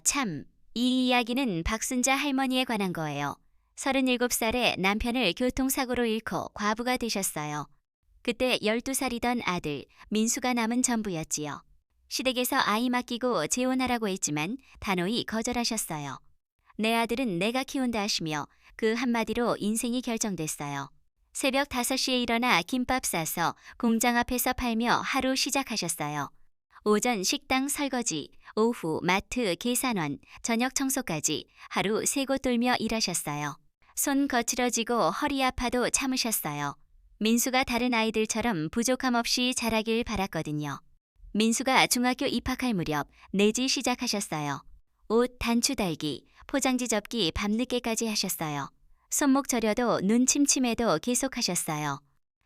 참, 이 이야기는 박순자 할머니에 관한 거예요. 37살에 남편을 교통사고로 잃고 과부가 되셨어요. 그때 12살이던 아들 민수가 남은 전부였지요. 시댁에서 아이 맡기고 재혼하라고 했지만 단호히 거절하셨어요. 내 아들은 내가 키운다 하시며 그 한마디로 인생이 결정됐어요. 새벽 5시에 일어나 김밥 싸서 공장 앞에서 팔며 하루 시작하셨어요. 오전 식당 설거지, 오후 마트 계산원, 저녁 청소까지 하루 3곳 돌며 일하셨어요. 손 거칠어지고 허리 아파도 참으셨어요. 민수가 다른 아이들처럼 부족함 없이 자라길 바랐거든요. 민수가 중학교 입학할 무렵 내지 시작하셨어요. 옷 단추 달기, 포장지 접기 밤늦게까지 하셨어요. 손목 저려도 눈 침침해도 계속하셨어요.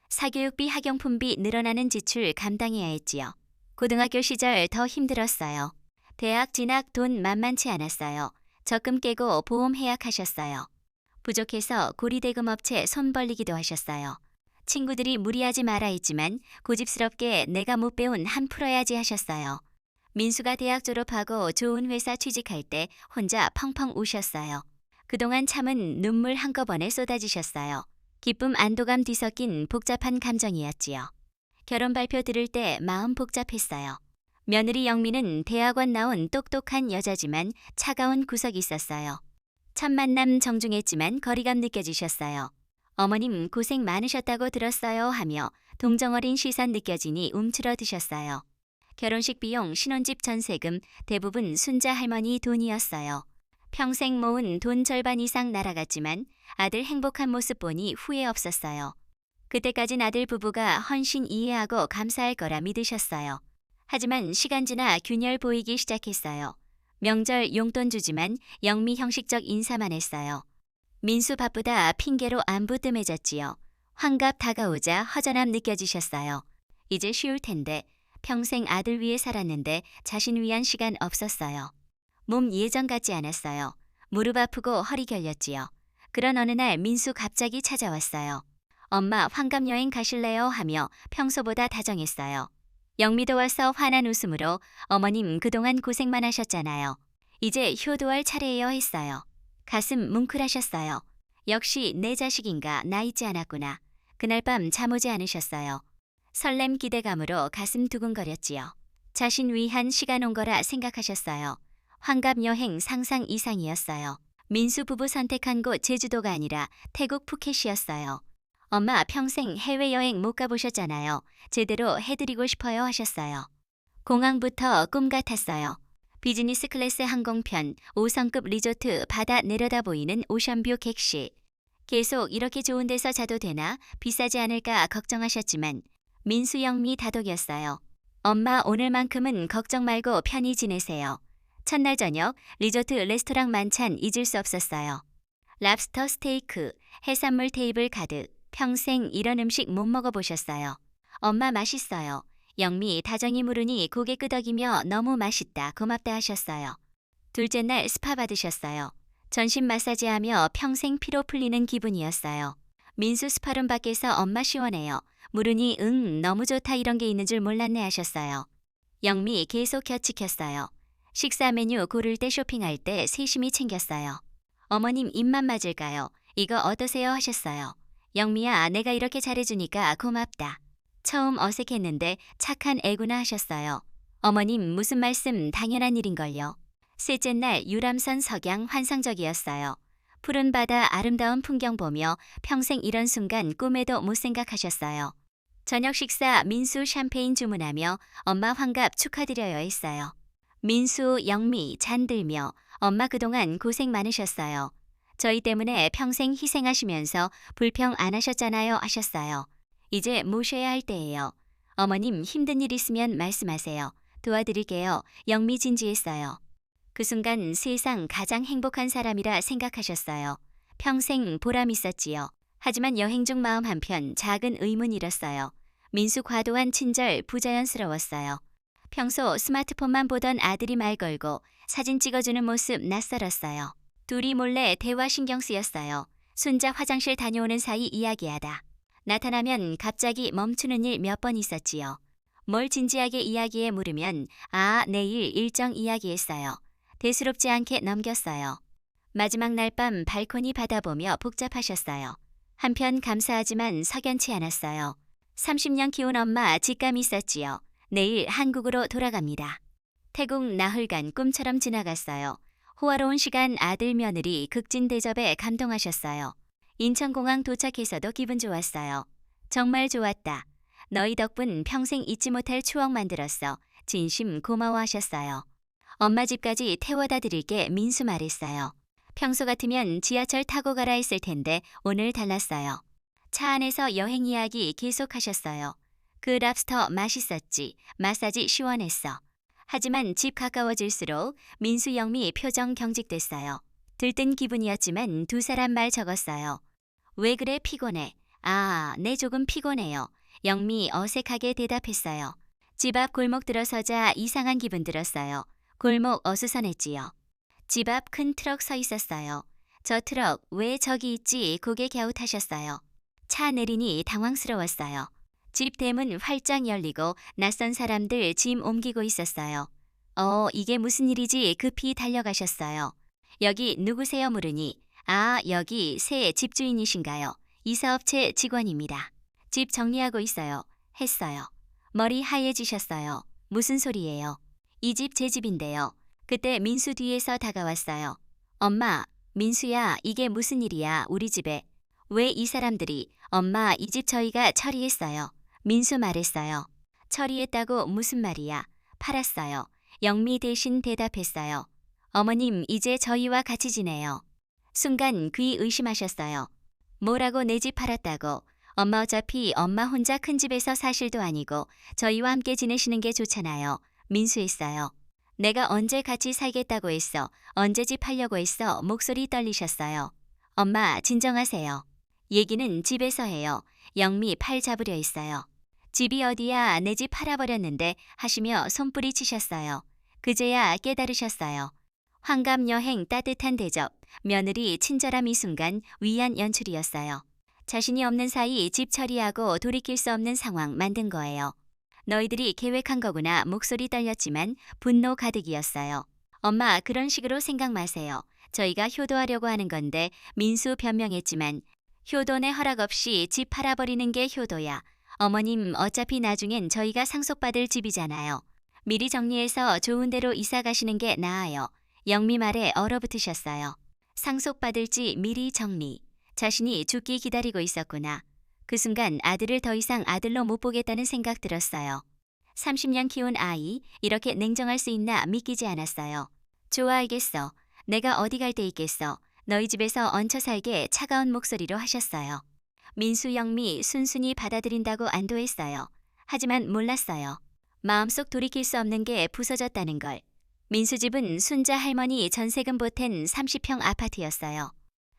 사교육비 학용품비 늘어나는 지출 감당해야 했지요. 고등학교 시절 더 힘들었어요. 대학 진학 돈 만만치 않았어요. 적금 깨고 보험 해약하셨어요. 부족해서 고리대금 업체 손 벌리기도 하셨어요. 친구들이 무리하지 마라 했지만 고집스럽게 내가 못 배운 한 풀어야지 하셨어요. 민수가 대학 졸업하고 좋은 회사 취직할 때 혼자 펑펑 우셨어요. 그동안 참은 눈물 한꺼번에 쏟아지셨어요. 기쁨 안도감 뒤섞인 복잡한 감정이었지요. 결혼 발표 들을 때 마음 복잡했어요. 며느리 영미는 대학원 나온 똑똑한 여자지만 차가운 구석이 있었어요. 첫 만남 정중했지만 거리감 느껴지셨어요. 어머님 고생 많으셨다고 들었어요 하며 동정어린 시선 느껴지니 움츠러드셨어요. 결혼식 비용, 신혼집 전세금 대부분 순자 할머니 돈이었어요. 평생 모은 돈 절반 이상 날아갔지만 아들 행복한 모습 보니 후회 없었어요. 그때까진 아들 부부가 헌신 이해하고 감사할 거라 믿으셨어요. 하지만 시간 지나 균열 보이기 시작했어요. 명절 용돈 주지만 영미 형식적 인사만 했어요. 민수 바쁘다 핑계로 안부 뜸해졌지요. 환갑 다가오자 허전함 느껴지셨어요. 이제 쉬울 텐데 평생 아들 위해 살았는데 자신 위한 시간 없었어요. 몸 예전 같지 않았어요. 무릎 아프고 허리 결렸지요. 그런 어느 날 민수 갑자기 찾아왔어요. 엄마 환갑 여행 가실래요? 하며 평소보다 다정했어요. 영미도 와서 환한 웃음으로 어머님 그동안 고생만 하셨잖아요. 이제 효도할 차례예요 했어요. 가슴 뭉클하셨어요. 역시 내 자식인가 나 잊지 않았구나. 그날 밤 잠 오지 않으셨어요. 설렘 기대감으로 가슴 두근거렸지요. 자신 위한 시간 온 거라 생각하셨어요. 환갑 여행 상상 이상이었어요. 민수 부부 선택한 곳 제주도가 아니라 태국 푸켓이었어요. 엄마 평생 해외여행 못 가보셨잖아요. 제대로 해드리고 싶어요 하셨어요. 공항부터 꿈 같았어요. 비즈니스 클래스 항공편, 5성급 리조트 바다 내려다 보이는 오션뷰 객실. 계속 이렇게 좋은 데서 자도 되나 비싸지 않을까 걱정하셨지만 민수 영미 다독였어요. 엄마 오늘만큼은 걱정 말고 편히 지내세요. 첫날 저녁 리조트 레스토랑 만찬 잊을 수 없었어요. 랍스터 스테이크, 해산물 테이블 가득. 평생 이런 음식 못 먹어보셨어요. 엄마 맛있어요. 영미 다정히 물으니 고개 끄덕이며 너무 맛있다 고맙다 하셨어요. 둘째 날 스파 받으셨어요. 전신 마사지하며 평생 피로 풀리는 기분이었어요. 민수 스파룸 밖에서 엄마 시원해요. 물으니 응 너무 좋다 이런 게 있는 줄 몰랐네 하셨어요. 영미 계속 곁치켰어요. 식사 메뉴 고를 때 쇼핑할 때 세심히 챙겼어요. 어머님 입맛 맞을까요? 이거 어떠세요 하셨어요. 영미야 내가 이렇게 잘해주니까 고맙다. 처음 어색했는데 착한 애구나 하셨어요. 어머님 무슨 말씀 당연한 일인걸요. 셋째 날 유람선 석양 환상적이었어요. 푸른 바다 아름다운 풍경 보며 평생 이런 순간 꿈에도 못 생각하셨어요. 저녁 식사 민수 샴페인 주문하며 엄마 환갑 축하드려요 했어요. 민수, 영미 잔들며 엄마 그동안 고생 많으셨어요. 저희 때문에 평생 희생하시면서 불평 안 하셨잖아요 하셨어요. 이제 모셔야 할 때예요. 어머님 힘든 일 있으면 말씀하세요. 도와드릴게요. 영미 진지했어요. 그 순간 세상 가장 행복한 사람이라 생각하셨어요. 평생 보람 있었지요. 하지만 여행 중 마음 한편 작은 의문이었어요. 민수 과도한 친절 부자연스러웠어요. 평소 스마트폰만 보던 아들이 말 걸고 사진 찍어주는 모습 낯설었어요. 둘이 몰래 대화 신경 쓰였어요. 순자 화장실 다녀오는 사이 이야기하다. 나타나면 갑자기 멈추는 일 몇 번 있었지요. 뭘 진지하게 이야기해 물으면 아 내일 일정 이야기했어요. 대수롭지 않게 넘겼어요. 마지막 날 밤 발코니 바다보며 복잡하셨어요. 한편 감사하지만 석연치 않았어요. 30년 키운 엄마 직감이 있었지요. 내일 한국으로 돌아갑니다. 태국 나흘간 꿈처럼 지나갔어요. 호화로운 시간 아들 며느리 극진 대접에 감동하셨어요. 인천공항 도착해서도 기분 좋았어요. 정말 좋았다. 너희 덕분 평생 잊지 못할 추억 만들었어. 진심 고마워하셨어요. 엄마 집까지 태워다 드릴게 민수 말했어요. 평소 같으면 지하철 타고 가라 했을 텐데 오늘 달랐어요. 차 안에서 여행 이야기 계속하셨어요. 그 랍스터 맛있었지. 마사지 시원했어. 하지만 집 가까워질수록 민수 영미 표정 경직됐어요. 들뜬 기분이었지만 두 사람 말 적었어요. 왜 그래 피곤해? 아, 네 조금 피곤해요. 영미 어색하게 대답했어요. 집 앞 골목 들어서자 이상한 기분 들었어요. 골목 어수선했지요. 집 앞 큰 트럭 서 있었어요. 저 트럭 왜 저기 있지 고개 갸웃하셨어요. 차 내리니 당황스러웠어요. 집 대문 활짝 열리고 낯선 사람들 짐 옮기고 있었어요. 이게 무슨 일이지 급히 달려가셨어요. 여기 누구세요 물으니 아 여기 새 집주인이신가요? 이사업체 직원입니다. 집 정리하고 있어요. 했어요. 머리 하얘지셨어요. 무슨 소리예요? 이 집 제 집인데요. 그때 민수 뒤에서 다가왔어요. 엄마, 민수야 이게 무슨 일이야 우리 집에. 왜 이 사람들이 엄마 이 집 저희가 처리했어요. 민수 말했어요. 처리했다고 무슨 말이야. 팔았어요. 영미 대신 대답했어요. 어머님 이제 저희와 같이 지내요. 순간 귀 의심하셨어요. 뭐라고 내 집 팔았다고. 엄마 어차피 엄마 혼자 큰 집에서 사실도 아니고 저희와 함께 지내시는 게 좋잖아요. 민수했어요. 내가 언제 같이 살겠다고 했어. 언제 집 팔려고 했어. 목소리 떨리셨어요. 엄마 진정하세요. 얘기는 집에서 해요. 영미 팔 잡으려 했어요. 집이 어디야 내 집 팔아버렸는데 하시며 손뿌리 치셨어요. 그제야 깨달으셨어요. 환갑 여행 따뜻한 대접, 며느리 친절함 이 순간 위안 연출이었어요. 자신이 없는 사이 집 처리하고 돌이킬 수 없는 상황 만든 거예요. 너희들이 계획한 거구나 목소리 떨렸지만 분노 가득이었어요. 엄마 그런 식으로 생각 마세요. 저희가 효도하려고 하는 건데 민수 변명했지만 효도네 허락 없이 집 팔아버리는 게 효도야. 어머님 어차피 나중엔 저희가 상속받을 집이잖아요. 미리 정리해서 좋은 데로 이사 가시는 게 나아요. 영미 말에 얼어붙으셨어요. 상속받을지 미리 정리. 자신이 죽기 기다리고 있었구나. 그 순간 아들을 더 이상 아들로 못 보겠다는 생각 들었어요. 30년 키운 아이, 이렇게 냉정할 수 있나 믿기지 않았어요. 좋아 알겠어. 내가 어디 갈 데 있겠어. 너희 집에서 얹혀 살게 차가운 목소리로 하셨어요. 민수 영미 순순히 받아들인다고 안도했어요. 하지만 몰랐어요. 마음속 돌이킬 수 없는 게 부서졌다는 걸. 민수 집은 순자 할머니 전세금 보탠 30평 아파트였어요.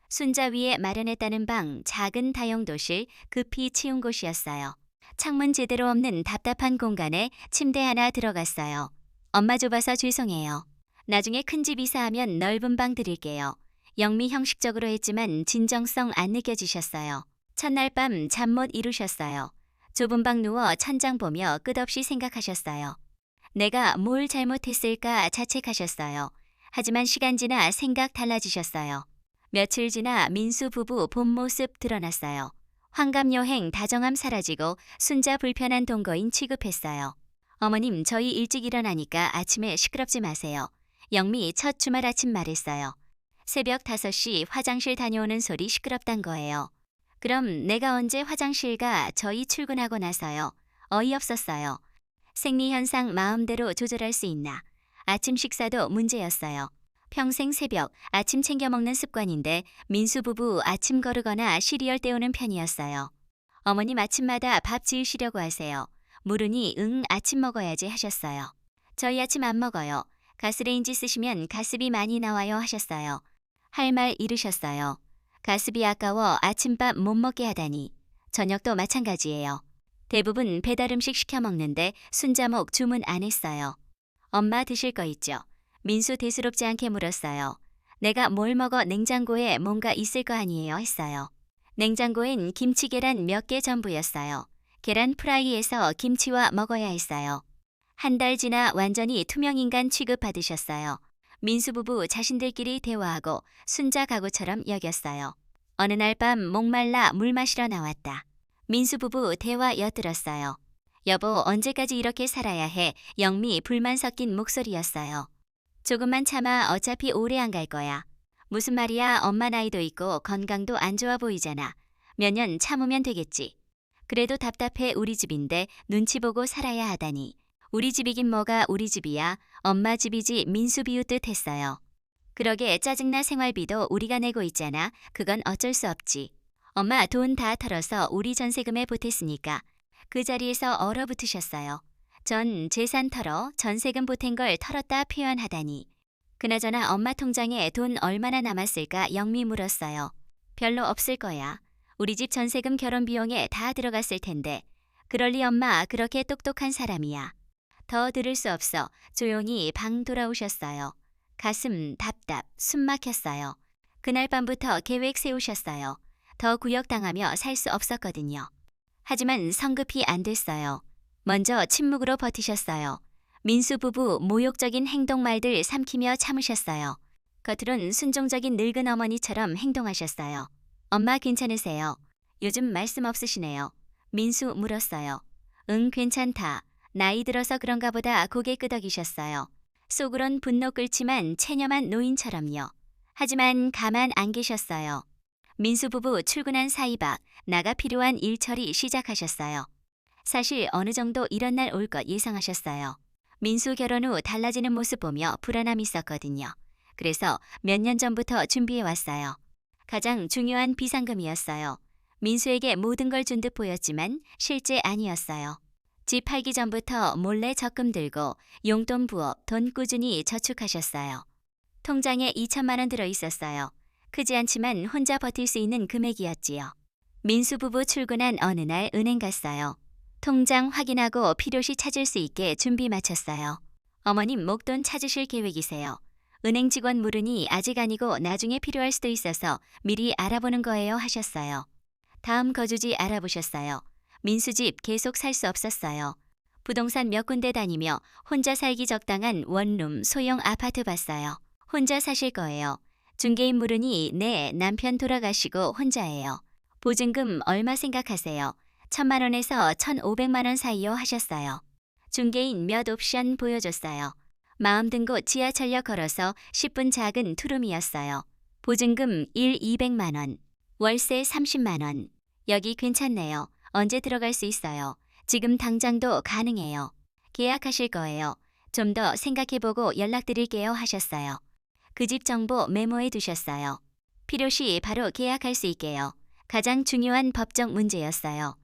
순자 위에 마련했다는 방, 작은 다용도실, 급히 치운 곳이었어요. 창문 제대로 없는 답답한 공간에 침대 하나 들어갔어요. 엄마 좁아서 죄송해요. 나중에 큰 집 이사하면 넓은 방 드릴게요. 영미 형식적으로 했지만 진정성 안 느껴지셨어요. 첫날 밤 잠 못 이루셨어요. 좁은 방 누워 천장 보며 끝없이 생각하셨어요. 내가 뭘 잘못했을까 자책하셨어요. 하지만 시간 지나 생각 달라지셨어요. 며칠 지나 민수 부부 본 모습 드러났어요. 환갑 여행 다정함 사라지고 순자 불편한 동거인 취급했어요. 어머님 저희 일찍 일어나니까 아침에 시끄럽지 마세요. 영미 첫 주말 아침 말했어요. 새벽 5시 화장실 다녀오는 소리 시끄럽단 거예요. 그럼 내가 언제 화장실 가 저희 출근하고 나서요. 어이없었어요. 생리현상 마음대로 조절할 수 있나. 아침 식사도 문제였어요. 평생 새벽 아침 챙겨 먹는 습관인데 민수 부부 아침 거르거나 시리얼 때우는 편이었어요. 어머님 아침마다 밥 지으시려고 하세요. 물으니 응 아침 먹어야지 하셨어요. 저희 아침 안 먹어요. 가스레인지 쓰시면 가스비 많이 나와요 하셨어요. 할 말 잃으셨어요. 가스비 아까워 아침밥 못 먹게 하다니. 저녁도 마찬가지예요. 대부분 배달 음식 시켜 먹는데 순자목 주문 안 했어요. 엄마 드실 거 있죠? 민수 대수롭지 않게 물었어요. 내가 뭘 먹어 냉장고에 뭔가 있을 거 아니에요 했어요. 냉장고엔 김치 계란 몇 개 전부였어요. 계란 프라이에서 김치와 먹어야 했어요. 한 달 지나 완전히 투명인간 취급받으셨어요. 민수 부부 자신들끼리 대화하고 순자 가구처럼 여겼어요. 어느 날 밤 목말라 물 마시러 나왔다. 민수 부부 대화 엿들었어요. 여보, 언제까지 이렇게 살아야 해? 영미 불만 섞인 목소리였어요. 조금만 참아, 어차피 오래 안 갈 거야. 무슨 말이야, 엄마 나이도 있고 건강도 안 좋아 보이잖아. 몇 년 참으면 되겠지. 그래도 답답해. 우리 집인데 눈치 보고 살아야 하다니. 우리 집이긴 뭐가 우리 집이야. 엄마 집이지. 민수 비웃듯 했어요. 그러게 짜증나. 생활비도 우리가 내고 있잖아. 그건 어쩔 수 없지. 엄마 돈 다 털어서 우리 전세금에 보탰으니까. 그 자리에서 얼어붙으셨어요. 전 재산 털어 전세금 보탠 걸 털었다 표현하다니. 그나저나 엄마 통장에 돈 얼마나 남았을까 영미 물었어요. 별로 없을 거야. 우리 집 전세금 결혼 비용에 다 들어갔을 텐데. 그럴 리 엄마 그렇게 똑똑한 사람이야. 더 들을 수 없어 조용히 방 돌아오셨어요. 가슴 답답 숨 막혔어요. 그날 밤부터 계획 세우셨어요. 더 구역당하며 살 수 없었거든요. 하지만 성급히 안 됐어요. 먼저 침묵으로 버티셨어요. 민수 부부 모욕적인 행동 말들 삼키며 참으셨어요. 겉으론 순종적인 늙은 어머니처럼 행동하셨어요. 엄마 괜찮으세요? 요즘 말씀 없으시네요. 민수 물었어요. 응, 괜찮다. 나이 들어서 그런가 보다. 고개 끄덕이셨어요. 속으론 분노 끓지만 체념한 노인처럼요. 하지만 가만 안 계셨어요. 민수 부부 출근한 사이박 나가 필요한 일 처리 시작하셨어요. 사실 어느 정도 이런 날 올 것 예상하셨어요. 민수 결혼 후 달라지는 모습 보며 불안함이 있었거든요. 그래서 몇 년 전부터 준비해 왔어요. 가장 중요한 비상금이었어요. 민수에게 모든 걸 준 듯 보였지만 실제 아니었어요. 집 팔기 전부터 몰래 적금 들고 용돈 부업 돈 꾸준히 저축하셨어요. 통장에 2천만 원 들어 있었어요. 크지 않지만 혼자 버틸 수 있는 금액이었지요. 민수 부부 출근한 어느 날 은행 갔어요. 통장 확인하고 필요시 찾을 수 있게 준비 마쳤어요. 어머님 목돈 찾으실 계획이세요. 은행 직원 물으니 아직 아니고 나중에 필요할 수도 있어서 미리 알아보는 거예요 하셨어요. 다음 거주지 알아보셨어요. 민수 집 계속 살 수 없었어요. 부동산 몇 군데 다니며 혼자 살기 적당한 원룸 소형 아파트 봤어요. 혼자 사실 거예요. 중개인 물으니 네, 남편 돌아가시고 혼자예요. 보증금 얼마 생각하세요? 1,000만 원에서 1,500만 원 사이요 하셨어요. 중개인 몇 옵션 보여줬어요. 마음 든 곳 지하철역 걸어서 10분 작은 투룸이었어요. 보증금 200만 원, 월세 30만 원. 여기 괜찮네요. 언제 들어갈 수 있어요? 지금 당장도 가능해요. 계약하실 거예요. 좀 더 생각해보고 연락드릴게요 하셨어요. 그 집 정보 메모해 두셨어요. 필요시 바로 계약할 수 있게요. 가장 중요한 법적 문제였어요.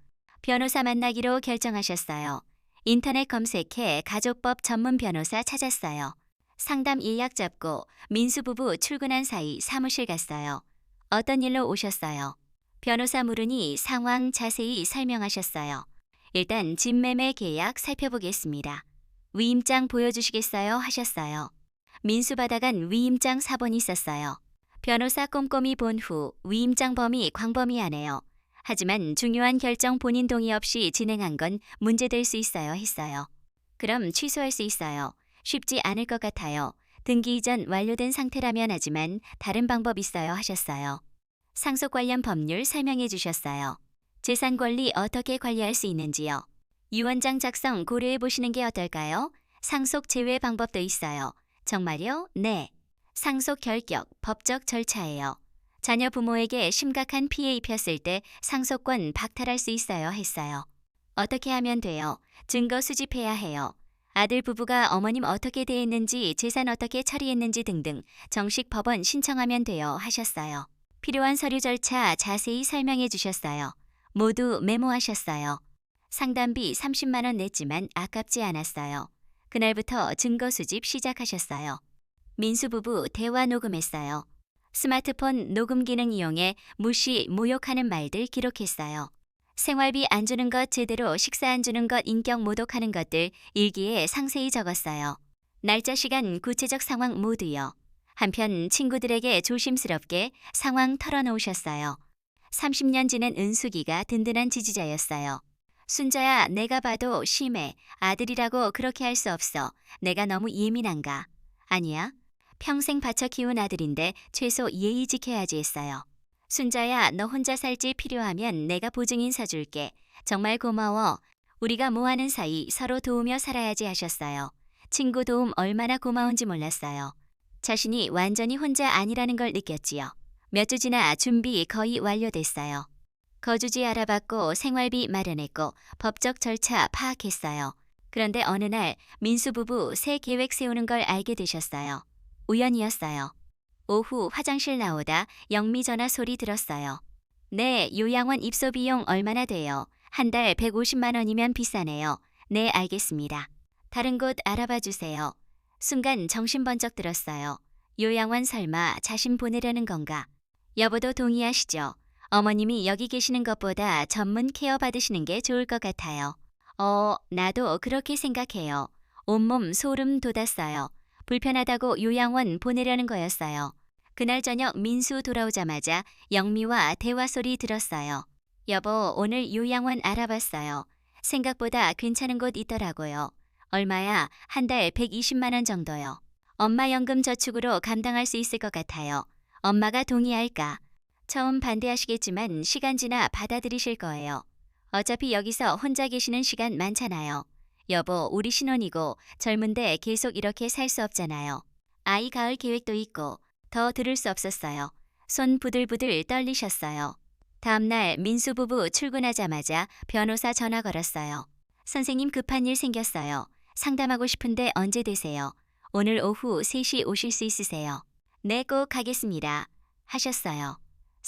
변호사 만나기로 결정하셨어요. 인터넷 검색해 가족법 전문 변호사 찾았어요. 상담 예약 잡고 민수 부부 출근한 사이 사무실 갔어요. 어떤 일로 오셨어요? 변호사 물으니 상황 자세히 설명하셨어요. 일단 집 매매 계약 살펴보겠습니다. 위임장 보여주시겠어요? 하셨어요. 민수 받아간 위임장 사본이 있었어요. 변호사 꼼꼼히 본 후 위임장 범위 광범위하네요. 하지만 중요한 결정 본인 동의 없이 진행한 건 문제될 수 있어요 했어요. 그럼 취소할 수 있어요. 쉽지 않을 것 같아요. 등기 이전 완료된 상태라면 하지만 다른 방법 있어요 하셨어요. 상속 관련 법률 설명해 주셨어요. 재산 권리 어떻게 관리할 수 있는지요. 유언장 작성 고려해 보시는 게 어떨까요? 상속 제외 방법도 있어요. 정말요? 네. 상속 결격, 법적 절차예요. 자녀 부모에게 심각한 피해 입혔을 때 상속권 박탈할 수 있어요 했어요. 어떻게 하면 돼요? 증거 수집해야 해요. 아들 부부가 어머님 어떻게 대했는지, 재산 어떻게 처리했는지 등등 정식 법원 신청하면 돼요 하셨어요. 필요한 서류 절차 자세히 설명해 주셨어요. 모두 메모하셨어요. 상담비 30만 원 냈지만 아깝지 않았어요. 그날부터 증거 수집 시작하셨어요. 민수 부부 대화 녹음했어요. 스마트폰 녹음 기능 이용해 무시, 모욕하는 말들 기록했어요. 생활비 안 주는 것 제대로 식사 안 주는 것 인격 모독하는 것들 일기에 상세히 적었어요. 날짜 시간 구체적 상황 모두요. 한편 친구들에게 조심스럽게 상황 털어놓으셨어요. 30년 지낸 은숙이가 든든한 지지자였어요. 순자야, 내가 봐도 심해. 아들이라고 그렇게 할 수 없어. 내가 너무 예민한가? 아니야. 평생 바쳐 키운 아들인데 최소 예의 지켜야지 했어요. 순자야, 너 혼자 살지 필요하면 내가 보증인 서줄게. 정말 고마워. 우리가 뭐하는 사이 서로 도우며 살아야지 하셨어요. 친구 도움 얼마나 고마운지 몰랐어요. 자신이 완전히 혼자 아니라는 걸 느꼈지요. 몇 주 지나 준비 거의 완료됐어요. 거주지 알아봤고 생활비 마련했고 법적 절차 파악했어요. 그런데 어느 날 민수 부부 새 계획 세우는 걸 알게 되셨어요. 우연이었어요. 오후 화장실 나오다 영미 전화 소리 들었어요. 네, 요양원 입소 비용 얼마나 돼요? 한 달 150만 원이면 비싸네요. 네, 알겠습니다. 다른 곳 알아봐 주세요. 순간 정신 번쩍 들었어요. 요양원 설마 자신 보내려는 건가? 여보도 동의하시죠? 어머님이 여기 계시는 것보다 전문 케어 받으시는 게 좋을 것 같아요. 나도 그렇게 생각해요. 온몸 소름 돋았어요. 불편하다고 요양원 보내려는 거였어요. 그날 저녁 민수 돌아오자마자 영미와 대화 소리 들었어요. 여보, 오늘 요양원 알아봤어요. 생각보다 괜찮은 곳 있더라고요. 얼마야? 한 달 120만 원 정도요. 엄마 연금 저축으로 감당할 수 있을 것 같아요. 엄마가 동의할까? 처음 반대하시겠지만 시간 지나 받아들이실 거예요. 어차피 여기서 혼자 계시는 시간 많잖아요. 여보, 우리 신혼이고 젊은데 계속 이렇게 살 수 없잖아요. 아이 가을 계획도 있고. 더 들을 수 없었어요. 손 부들부들 떨리셨어요. 다음날 민수 부부 출근하자마자 변호사 전화 걸었어요. 선생님 급한 일 생겼어요. 상담하고 싶은데 언제 되세요? 오늘 오후 3시 오실 수 있으세요? 네, 꼭 가겠습니다. 하셨어요.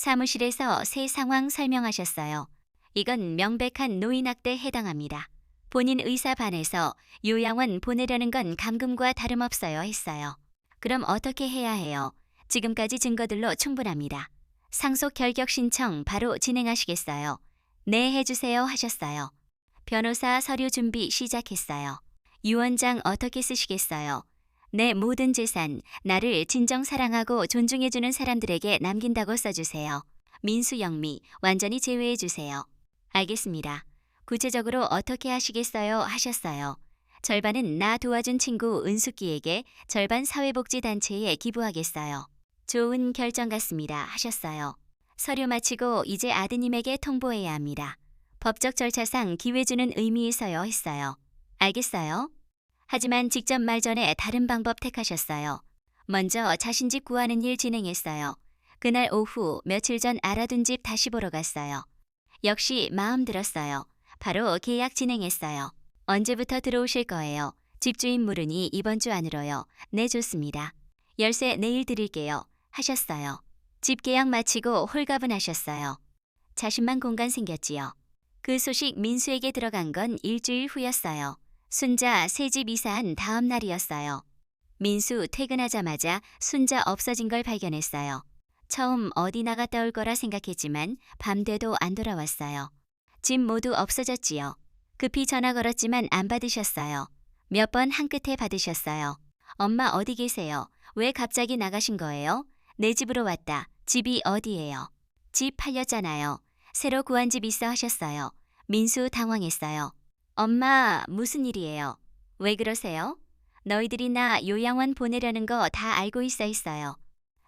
사무실에서 새 상황 설명하셨어요. 이건 명백한 노인학대에 해당합니다. 본인 의사 반해서 요양원 보내려는 건 감금과 다름없어요 했어요. 그럼 어떻게 해야 해요? 지금까지 증거들로 충분합니다. 상속 결격 신청 바로 진행하시겠어요? 네, 해주세요 하셨어요. 변호사 서류 준비 시작했어요. 유언장 어떻게 쓰시겠어요? 내 모든 재산, 나를 진정 사랑하고 존중해주는 사람들에게 남긴다고 써주세요. 민수 영미 완전히 제외해주세요. 알겠습니다. 구체적으로 어떻게 하시겠어요 하셨어요. 절반은 나 도와준 친구 은숙기에게, 절반 사회복지단체에 기부하겠어요. 좋은 결정 같습니다 하셨어요. 서류 마치고 이제 아드님에게 통보해야 합니다. 법적 절차상 기회 주는 의미에서요 했어요. 알겠어요. 하지만 직접 말 전에 다른 방법 택하셨어요. 먼저 자신 집 구하는 일 진행했어요. 그날 오후 며칠 전 알아둔 집 다시 보러 갔어요. 역시 마음 들었어요. 바로 계약 진행했어요. 언제부터 들어오실 거예요? 집주인 물으니 이번 주 안으로요. 네, 좋습니다. 열쇠 내일 드릴게요. 하셨어요. 집 계약 마치고 홀가분하셨어요. 자신만 공간 생겼지요. 그 소식 민수에게 들어간 건 일주일 후였어요. 순자 새집 이사한 다음 날이었어요. 민수 퇴근하자마자 순자 없어진 걸 발견했어요. 처음 어디 나갔다 올 거라 생각했지만 밤돼도 안 돌아왔어요. 집 모두 없어졌지요. 급히 전화 걸었지만 안 받으셨어요. 몇 번 한 끝에 받으셨어요. 엄마 어디 계세요? 왜 갑자기 나가신 거예요? 내 집으로 왔다. 집이 어디예요? 집 팔렸잖아요. 새로 구한 집 있어 하셨어요. 민수 당황했어요. 엄마, 무슨 일이에요? 왜 그러세요? 너희들이 나 요양원 보내려는 거 다 알고 있어 했어요.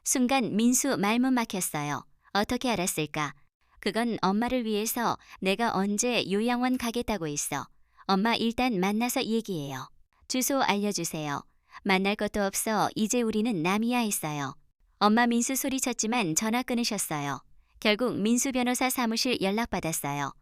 순간 민수 말문 막혔어요. 어떻게 알았을까? 그건 엄마를 위해서 내가 언제 요양원 가겠다고 했어. 엄마 일단 만나서 얘기해요. 주소 알려주세요. 만날 것도 없어 이제 우리는 남이야 했어요. 엄마 민수 소리쳤지만 전화 끊으셨어요. 결국 민수 변호사 사무실 연락받았어요.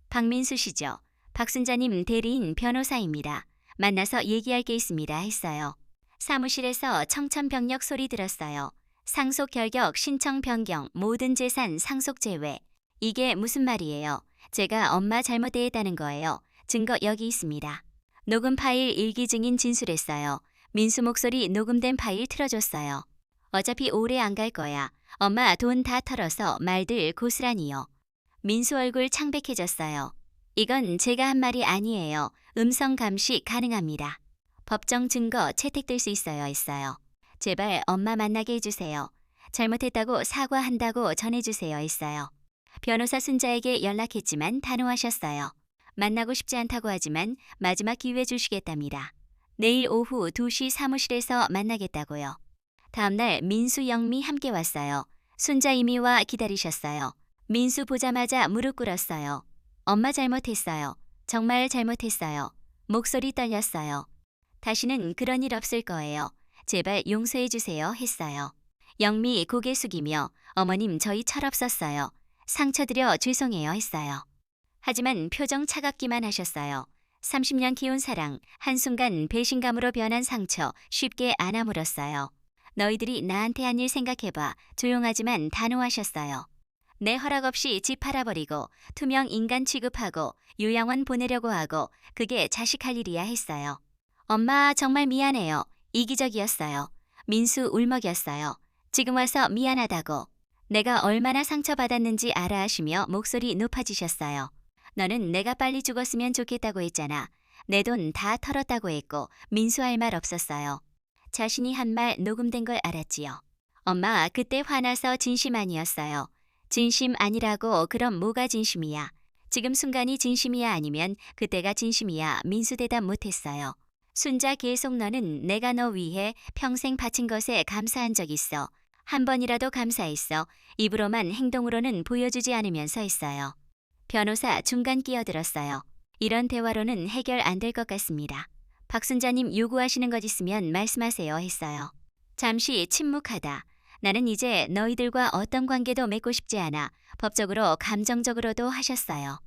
박민수 씨죠? 박순자님 대리인 변호사입니다. 만나서 얘기할 게 있습니다 했어요. 사무실에서 청천벽력 소리 들었어요. 상속 결격, 신청 변경, 모든 재산 상속 제외. 이게 무슨 말이에요? 제가 엄마 잘못 대했다는 거예요. 증거 여기 있습니다. 녹음 파일 일기 증인 진술했어요. 민수 목소리 녹음된 파일 틀어줬어요. 어차피 오래 안 갈 거야. 엄마 돈 다 털어서 말들 고스란히요. 민수 얼굴 창백해졌어요. 이건 제가 한 말이 아니에요. 음성 감시 가능합니다. 법정 증거 채택될 수 있어요 했어요. 제발 엄마 만나게 해주세요. 잘못했다고 사과한다고 전해주세요 했어요. 변호사 순자에게 연락했지만 단호하셨어요. 만나고 싶지 않다고 하지만 마지막 기회 주시겠답니다. 내일 오후 2시 사무실에서 만나겠다고요. 다음날 민수, 영미 함께 왔어요. 순자 이미와 기다리셨어요. 민수 보자마자 무릎 꿇었어요. 엄마 잘못했어요. 정말 잘못했어요. 목소리 떨렸어요. 다시는 그런 일 없을 거예요. 제발 용서해 주세요 했어요. 영미 고개 숙이며 어머님 저희 철없었어요. 상처드려 죄송해요 했어요. 하지만 표정 차갑기만 하셨어요. 30년 키운 사랑, 한순간 배신감으로 변한 상처 쉽게 안 아물었어요. 너희들이 나한테 한 일 생각해봐. 조용하지만 단호하셨어요. 내 허락 없이 집 팔아버리고 투명 인간 취급하고 요양원 보내려고 하고 그게 자식 할 일이야 했어요. 엄마 정말 미안해요. 이기적이었어요. 민수 울먹였어요. 지금 와서 미안하다고. 내가 얼마나 상처받았는지 알아 하시며 목소리 높아지셨어요. 너는 내가 빨리 죽었으면 좋겠다고 했잖아. 내 돈 다 털었다고 했고 민수 할 말 없었어요. 자신이 한 말 녹음된 걸 알았지요. 엄마 그때 화나서 진심 아니었어요. 진심 아니라고 그럼 뭐가 진심이야. 지금 순간이 진심이야 아니면 그때가 진심이야. 민수 대답 못했어요. 순자 계속 너는 내가 너 위해 평생 바친 것에 감사한 적 있어. 한 번이라도 감사했어. 입으로만 행동으로는 보여주지 않으면서 했어요. 변호사 중간 끼어들었어요. 이런 대화로는 해결 안 될 것 같습니다. 박순자님 요구하시는 것 있으면 말씀하세요 했어요. 잠시 침묵하다. 나는 이제 너희들과 어떤 관계도 맺고 싶지 않아. 법적으로 감정적으로도 하셨어요.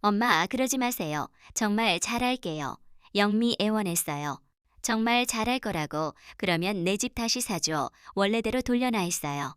엄마 그러지 마세요. 정말 잘할게요. 영미 애원했어요. 정말 잘할 거라고. 그러면 내 집 다시 사줘. 원래대로 돌려놔 했어요.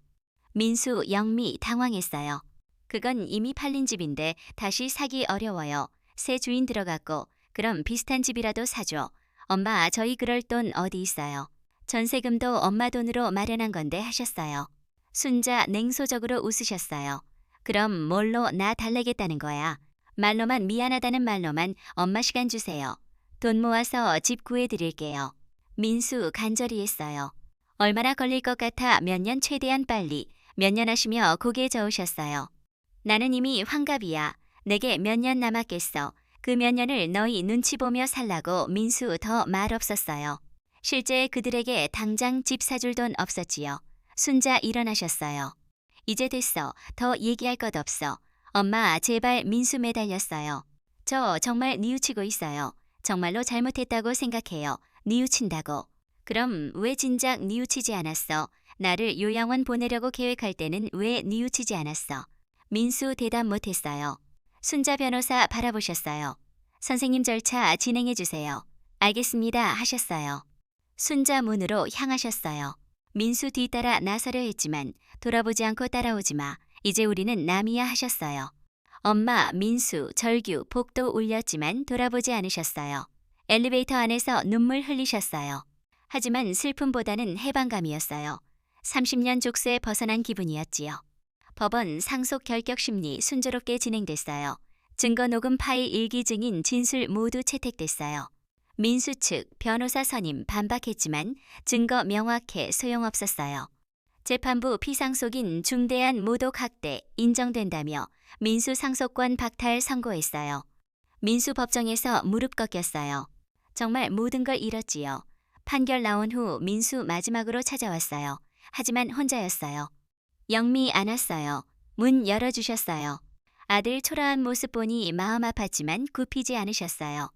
민수, 영미 당황했어요. 그건 이미 팔린 집인데 다시 사기 어려워요. 새 주인 들어갔고 그럼 비슷한 집이라도 사줘. 엄마 저희 그럴 돈 어디 있어요. 전세금도 엄마 돈으로 마련한 건데 하셨어요. 순자 냉소적으로 웃으셨어요. 그럼 뭘로 나 달래겠다는 거야. 말로만 미안하다는 말로만 엄마 시간 주세요. 돈 모아서 집 구해드릴게요. 민수 간절히 했어요. 얼마나 걸릴 것 같아 몇 년 최대한 빨리. 몇 년 하시며 고개 저으셨어요. 나는 이미 환갑이야. 내게 몇 년 남았겠어. 그 몇 년을 너희 눈치 보며 살라고 민수 더 말 없었어요. 실제 그들에게 당장 집 사줄 돈 없었지요. 순자 일어나셨어요. 이제 됐어. 더 얘기할 것 없어. 엄마 제발 민수 매달렸어요. 저 정말 뉘우치고 있어요. 정말로 잘못했다고 생각해요. 뉘우친다고. 그럼 왜 진작 뉘우치지 않았어? 나를 요양원 보내려고 계획할 때는 왜 뉘우치지 않았어? 민수 대답 못했어요. 순자 변호사 바라보셨어요. 선생님 절차 진행해 주세요. 알겠습니다 하셨어요. 순자 문으로 향하셨어요. 민수 뒤따라 나서려 했지만 돌아보지 않고 따라오지 마. 이제 우리는 남이야 하셨어요. 엄마, 민수, 절규, 복도 울렸지만 돌아보지 않으셨어요. 엘리베이터 안에서 눈물 흘리셨어요. 하지만 슬픔보다는 해방감이었어요. 30년 족쇄에 벗어난 기분이었지요. 법원 상속 결격 심리 순조롭게 진행됐어요. 증거 녹음 파일 일기 증인 진술 모두 채택됐어요. 민수 측 변호사 선임 반박했지만 증거 명확해 소용없었어요. 재판부 피상속인 중대한 모독 학대 인정된다며 민수 상속권 박탈 선고했어요. 민수 법정에서 무릎 꺾였어요. 정말 모든 걸 잃었지요. 판결 나온 후 민수 마지막으로 찾아왔어요. 하지만 혼자였어요. 영미 안 왔어요. 문 열어주셨어요. 아들 초라한 모습 보니 마음 아팠지만 굽히지 않으셨어요.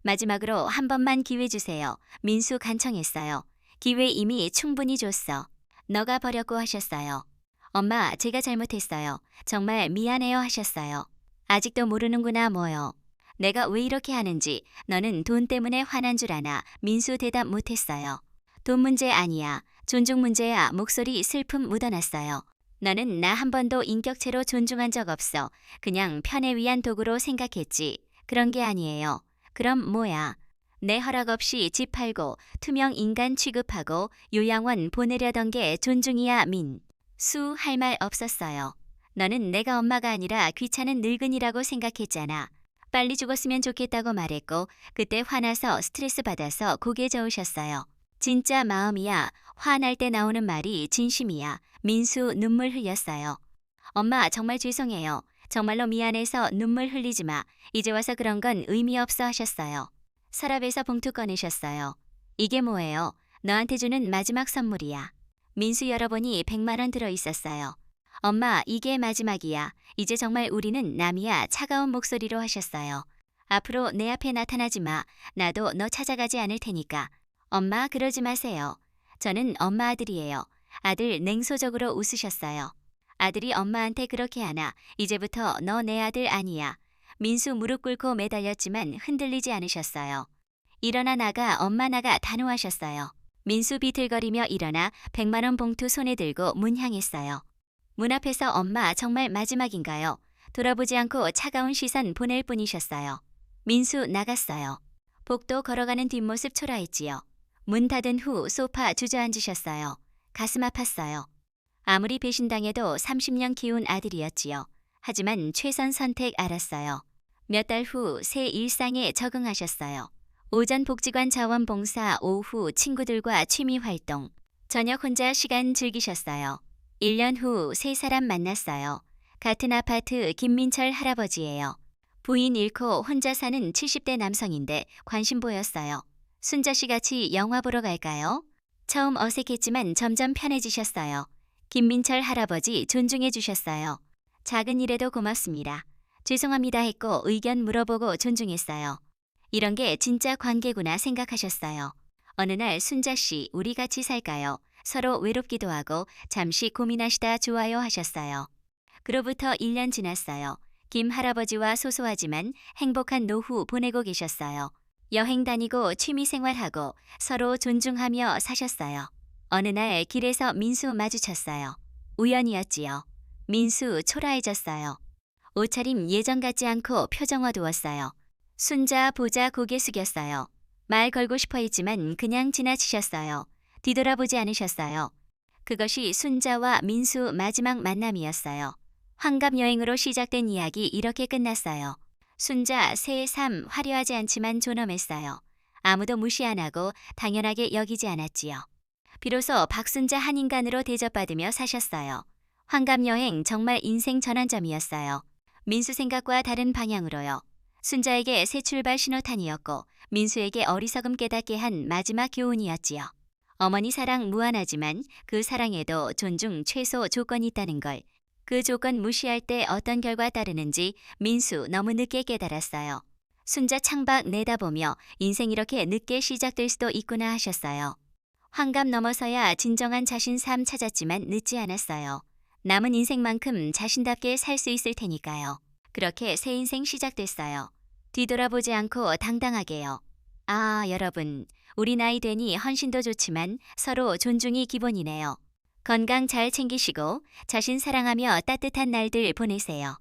마지막으로 한 번만 기회 주세요. 민수 간청했어요. 기회 이미 충분히 줬어. 너가 버렸고 하셨어요. 엄마 제가 잘못했어요. 정말 미안해요 하셨어요. 아직도 모르는구나 뭐요. 내가 왜 이렇게 하는지 너는 돈 때문에 화난 줄 아나. 민수 대답 못했어요. 돈 문제 아니야. 존중 문제야. 목소리 슬픔 묻어났어요. 너는 나 한 번도 인격체로 존중한 적 없어. 그냥 편에 위한 도구로 생각했지. 그런 게 아니에요. 그럼 뭐야? 내 허락 없이 집 팔고 투명 인간 취급하고 요양원 보내려던 게 존중이야 민. 수 할 말 없었어요. 너는 내가 엄마가 아니라 귀찮은 늙은이라고 생각했잖아. 빨리 죽었으면 좋겠다고 말했고 그때 화나서 스트레스 받아서 고개 저으셨어요. 진짜 마음이야. 화날 때 나오는 말이 진심이야. 민수 눈물 흘렸어요. 엄마 정말 죄송해요. 정말로 미안해서 눈물 흘리지 마. 이제 와서 그런 건 의미 없어 하셨어요. 서랍에서 봉투 꺼내셨어요. 이게 뭐예요? 너한테 주는 마지막 선물이야. 민수 열어보니 100만 원 들어 있었어요. 엄마, 이게 마지막이야. 이제 정말 우리는 남이야. 차가운 목소리로 하셨어요. 앞으로 내 앞에 나타나지 마. 나도 너 찾아가지 않을 테니까. 엄마, 그러지 마세요. 저는 엄마 아들이에요. 아들 냉소적으로 웃으셨어요. 아들이 엄마한테 그렇게 하나. 이제부터 너 내 아들 아니야. 민수 무릎 꿇고 매달렸지만 흔들리지 않으셨어요. 일어나 나가, 엄마 나가 단호하셨어요. 민수 비틀거리며 일어나 100만 원 봉투 손에 들고 문 향했어요. 문 앞에서 엄마 정말 마지막인가요? 돌아보지 않고 차가운 시선 보낼 뿐이셨어요. 민수 나갔어요. 복도 걸어가는 뒷모습 초라했지요. 문 닫은 후 소파 주저앉으셨어요. 가슴 아팠어요. 아무리 배신당해도 30년 키운 아들이었지요. 하지만 최선 선택 알았어요. 몇 달 후 새 일상에 적응하셨어요. 오전 복지관 자원봉사, 오후 친구들과 취미 활동, 저녁 혼자 시간 즐기셨어요. 1년 후 세 사람 만났어요. 같은 아파트 김민철 할아버지예요. 부인 잃고 혼자 사는 70대 남성인데 관심 보였어요. 순자씨 같이 영화 보러 갈까요? 처음 어색했지만 점점 편해지셨어요. 김민철 할아버지 존중해 주셨어요. 작은 일에도 고맙습니다. 죄송합니다 했고 의견 물어보고 존중했어요. 이런 게 진짜 관계구나 생각하셨어요. 어느 날 순자씨, 우리 같이 살까요? 서로 외롭기도 하고 잠시 고민하시다 좋아요 하셨어요. 그로부터 1년 지났어요. 김 할아버지와 소소하지만 행복한 노후 보내고 계셨어요. 여행 다니고 취미 생활하고 서로 존중하며 사셨어요. 어느 날 길에서 민수 마주쳤어요. 우연이었지요. 민수 초라해졌어요. 옷차림 예전 같지 않고 표정 어두웠어요. 순자 보자 고개 숙였어요. 말 걸고 싶어 했지만 그냥 지나치셨어요. 뒤돌아보지 않으셨어요. 그것이 순자와 민수 마지막 만남이었어요. 환갑 여행으로 시작된 이야기 이렇게 끝났어요. 순자 새 삶 화려하지 않지만 존엄했어요. 아무도 무시 안 하고 당연하게 여기지 않았지요. 비로소 박순자 한 인간으로 대접받으며 사셨어요. 환갑 여행 정말 인생 전환점이었어요. 민수 생각과 다른 방향으로요. 순자에게 새 출발 신호탄이었고 민수에게 어리석음 깨닫게 한 마지막 교훈이었지요. 어머니 사랑 무한하지만 그 사랑에도 존중 최소 조건이 있다는 걸, 그 조건 무시할 때 어떤 결과 따르는지 민수 너무 늦게 깨달았어요. 순자 창밖 내다보며 인생 이렇게 늦게 시작될 수도 있구나 하셨어요. 환갑 넘어서야 진정한 자신 삶 찾았지만 늦지 않았어요. 남은 인생만큼 자신답게 살 수 있을 테니까요. 그렇게 새 인생 시작됐어요. 뒤돌아보지 않고 당당하게요. 아, 여러분, 우리 나이 되니 헌신도 좋지만 서로 존중이 기본이네요. 건강 잘 챙기시고 자신 사랑하며 따뜻한 날들 보내세요.